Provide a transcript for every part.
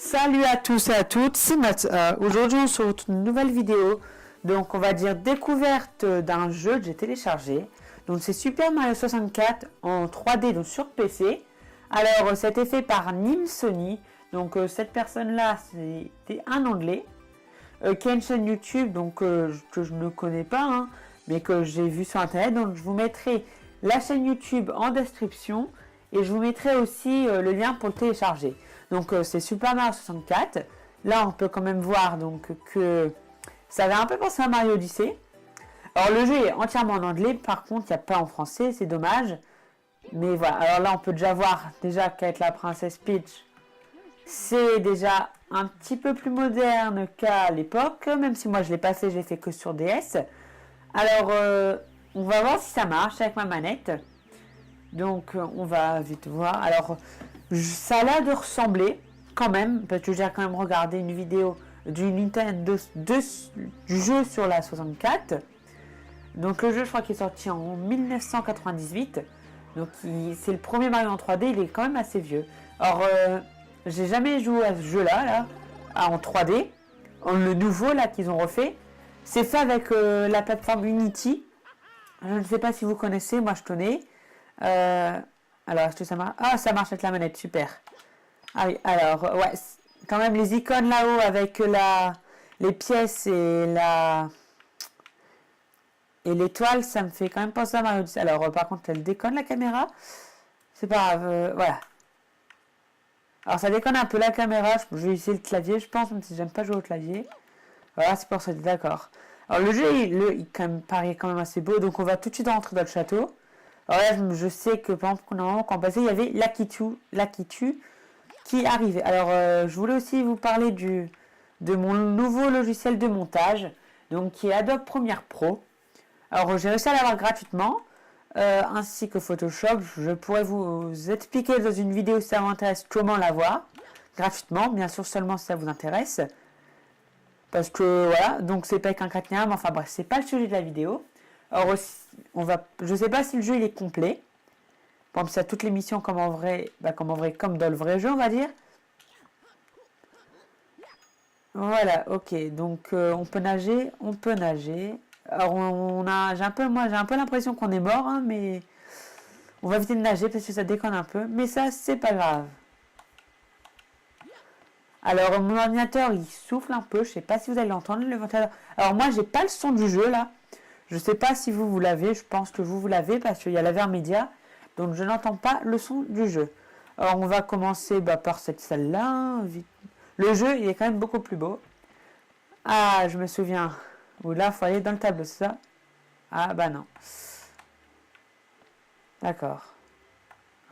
Salut à tous et à toutes, c'est Matt. Aujourd'hui on se retrouve une nouvelle vidéo. Donc on va dire découverte d'un jeu que j'ai téléchargé. Donc c'est Super Mario 64 en 3D donc sur PC. Alors c'était fait par Nimsony. Donc cette personne là c'était un anglais. Qui a une chaîne YouTube donc que je ne connais pas hein, mais que j'ai vu sur internet. Donc je vous mettrai la chaîne YouTube en description. Et je vous mettrai aussi le lien pour le télécharger. Donc c'est Super Mario 64. Là on peut quand même voir donc que ça va un peu penser à Mario Odyssey. Alors le jeu est entièrement en anglais, par contre il n'y a pas en français, c'est dommage. Mais voilà, alors là on peut déjà voir qu'avec la princesse Peach, c'est déjà un petit peu plus moderne qu'à l'époque. Même si moi je l'ai passé, je l'ai fait que sur DS. Alors on va voir si ça marche avec ma manette. Donc on va vite voir. Alors ça a l'air de ressembler quand même, parce que j'ai quand même regardé une vidéo du Nintendo du jeu sur la 64. Donc le jeu je crois qu'il est sorti en 1998. Donc c'est le premier Mario en 3D, il est quand même assez vieux. Alors j'ai jamais joué à ce jeu là en 3D. Le nouveau là qu'ils ont refait. C'est fait avec la plateforme Unity. Je ne sais pas si vous connaissez, moi je connais. Alors, est-ce que ça marche? Ah, ça marche avec la manette, super. Ah oui, alors, ouais, quand même les icônes là-haut avec les pièces et l'étoile, ça me fait quand même penser à Mario Odyssey. Alors, par contre, elle déconne la caméra. C'est pas grave, voilà. Alors, ça déconne un peu la caméra. Je vais essayer le clavier, je pense, même si j'aime pas jouer au clavier. Voilà, c'est pour ça, d'accord. Alors, le jeu, il quand même, paraît quand même assez beau. Donc, on va tout de suite rentrer dans le château. Alors là, je sais que par exemple, normalement, quand on passait, il y avait Lakitu qui arrivait. Alors, je voulais aussi vous parler de mon nouveau logiciel de montage, donc qui est Adobe Premiere Pro. Alors, j'ai réussi à l'avoir gratuitement, ainsi que Photoshop. Je pourrais vous expliquer dans une vidéo si ça vous intéresse comment l'avoir gratuitement, bien sûr seulement si ça vous intéresse. Parce que voilà, donc c'est pas avec un caténaire, mais enfin bref, c'est pas le sujet de la vidéo. Alors, je sais pas si le jeu il est complet. Bon, ça toutes les missions comme en vrai, comme dans le vrai jeu, on va dire. Voilà, ok. Donc on peut nager. Alors j'ai un peu l'impression qu'on est mort, hein, mais on va éviter de nager parce que ça déconne un peu. Mais ça, c'est pas grave. Alors mon ordinateur il souffle un peu. Je sais pas si vous allez l'entendre le ventilateur. Alors moi j'ai pas le son du jeu là. Je sais pas si vous l'avez, je pense que vous l'avez parce qu'il y a la média, donc je n'entends pas le son du jeu. Alors on va commencer par cette salle-là. Le jeu il est quand même beaucoup plus beau. Ah, je me souviens. Ou là, il faut aller dans le tableau, c'est ça? Ah bah non. D'accord.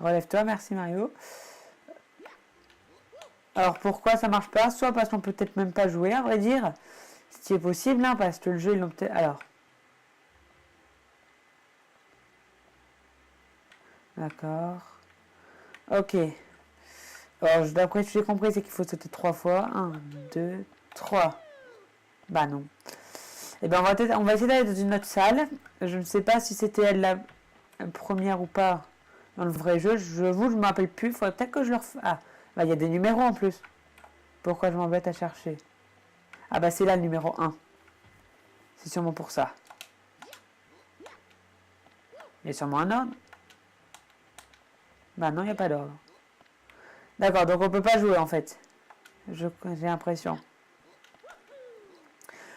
Relève-toi, merci Mario. Alors pourquoi ça marche pas? Soit parce qu'on peut peut-être même pas jouer, à vrai dire. Ce qui est possible, hein, parce que le jeu, ils l'ont peut-être... Alors... D'accord. Ok. Alors, d'après ce que j'ai compris, c'est qu'il faut sauter 3 fois. 1, 2, 3. Bah non. Et ben on va essayer d'aller dans une autre salle. Je ne sais pas si c'était elle la première ou pas dans le vrai jeu. Je ne me rappelle plus. Il faudrait peut-être que je leur... Ah, bah il y a des numéros en plus. Pourquoi je m'embête à chercher? Ah bah c'est là le numéro 1. C'est sûrement pour ça. Il y a sûrement un ordre. Bah non, il n'y a pas d'ordre. D'accord, donc on peut pas jouer en fait. J'ai l'impression.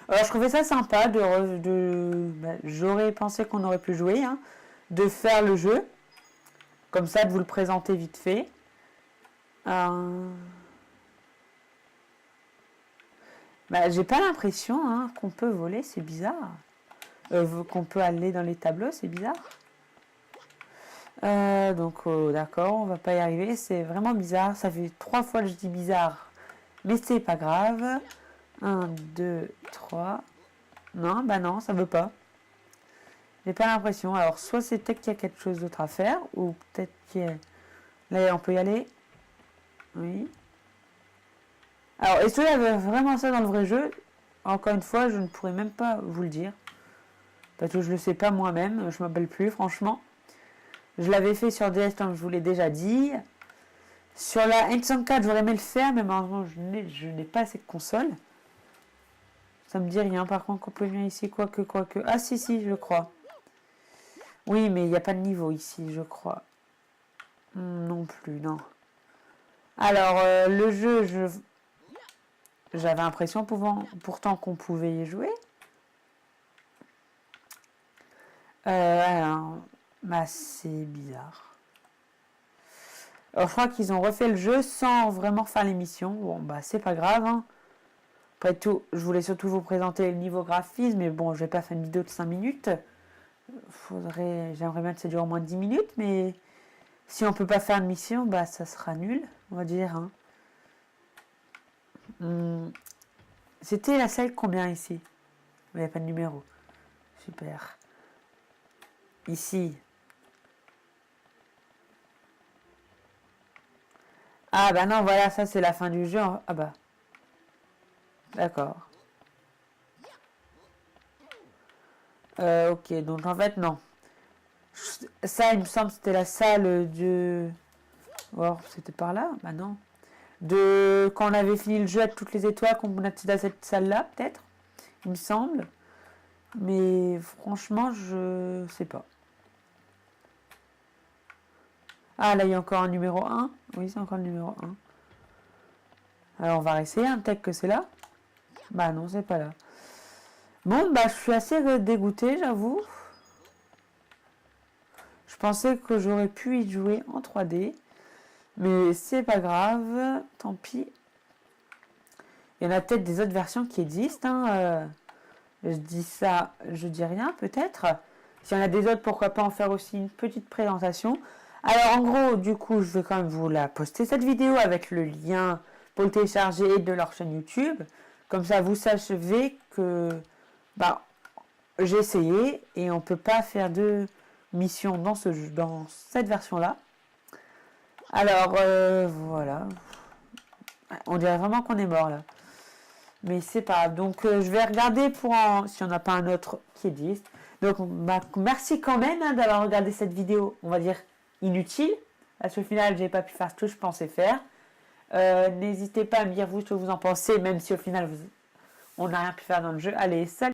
Alors je trouvais ça sympa j'aurais pensé qu'on aurait pu jouer, hein, de faire le jeu. Comme ça, de vous le présenter vite fait. J'ai pas l'impression hein, qu'on peut voler, c'est bizarre. Qu'on peut aller dans les tableaux, c'est bizarre. Donc d'accord, on va pas y arriver, c'est vraiment bizarre. Ça fait 3 fois que je dis bizarre, mais c'est pas grave. 1, 2, 3. Non, bah non, ça veut pas. J'ai pas l'impression. Alors, soit c'est peut-être qu'il y a quelque chose d'autre à faire, ou peut-être qu'il y a... Là, on peut y aller. Oui. Alors, est-ce qu'il y avait vraiment ça dans le vrai jeu? Encore une fois, je ne pourrais même pas vous le dire. Parce que je le sais pas moi-même, je m'appelle plus, franchement. Je l'avais fait sur DS, comme je vous l'ai déjà dit. Sur la N64, j'aurais aimé le faire, mais malheureusement, je n'ai pas assez de console. Ça me dit rien. Par contre, on peut venir ici, quoique. Ah, si, je crois. Oui, mais il n'y a pas de niveau ici, je crois. Non plus, non. Alors, le jeu, j'avais l'impression pourtant qu'on pouvait y jouer. Alors, bah, c'est bizarre. Alors, je crois qu'ils ont refait le jeu sans vraiment faire l'émission. Bon, bah, c'est pas grave. Hein. Après tout, je voulais surtout vous présenter le niveau graphisme, mais bon, je vais pas faire une vidéo de 5 minutes. J'aimerais bien que ça dure au moins 10 minutes, mais si on peut pas faire une mission, bah, ça sera nul, on va dire. Hein. C'était la salle combien ici? Il n'y a pas de numéro. Super. Ici. Ah bah non, voilà, ça c'est la fin du jeu. Ah bah. D'accord. Ok, donc en fait, non. Ça, il me semble, c'était la salle de... Oh, c'était par là? Bah non. Quand on avait fini le jeu avec toutes les étoiles, qu'on était dans cette salle-là, peut-être. Il me semble. Mais franchement, je sais pas. Ah, là, il y a encore un numéro 1. Oui, c'est encore le numéro 1. Alors, on va essayer, hein, peut-être que c'est là. Bah non, c'est pas là. Bon, bah, je suis assez dégoûtée, j'avoue. Je pensais que j'aurais pu y jouer en 3D. Mais c'est pas grave, tant pis. Il y en a peut-être des autres versions qui existent. Hein, je dis ça, je dis rien peut-être. S'il y en a des autres, pourquoi pas en faire aussi une petite présentation. Alors en gros, du coup, je vais quand même vous la poster cette vidéo avec le lien pour le télécharger de leur chaîne YouTube. Comme ça, vous savez que bah, j'ai essayé et on peut pas faire de mission dans cette version-là. Alors voilà, on dirait vraiment qu'on est mort là. Mais c'est pas grave. Donc je vais regarder si on n'a pas un autre qui existe. Donc bah, merci quand même hein, d'avoir regardé cette vidéo, on va dire inutile. Parce qu'au final, j'ai pas pu faire ce que je pensais faire. N'hésitez pas à me dire vous ce que vous en pensez, même si au final on n'a rien pu faire dans le jeu. Allez, salut!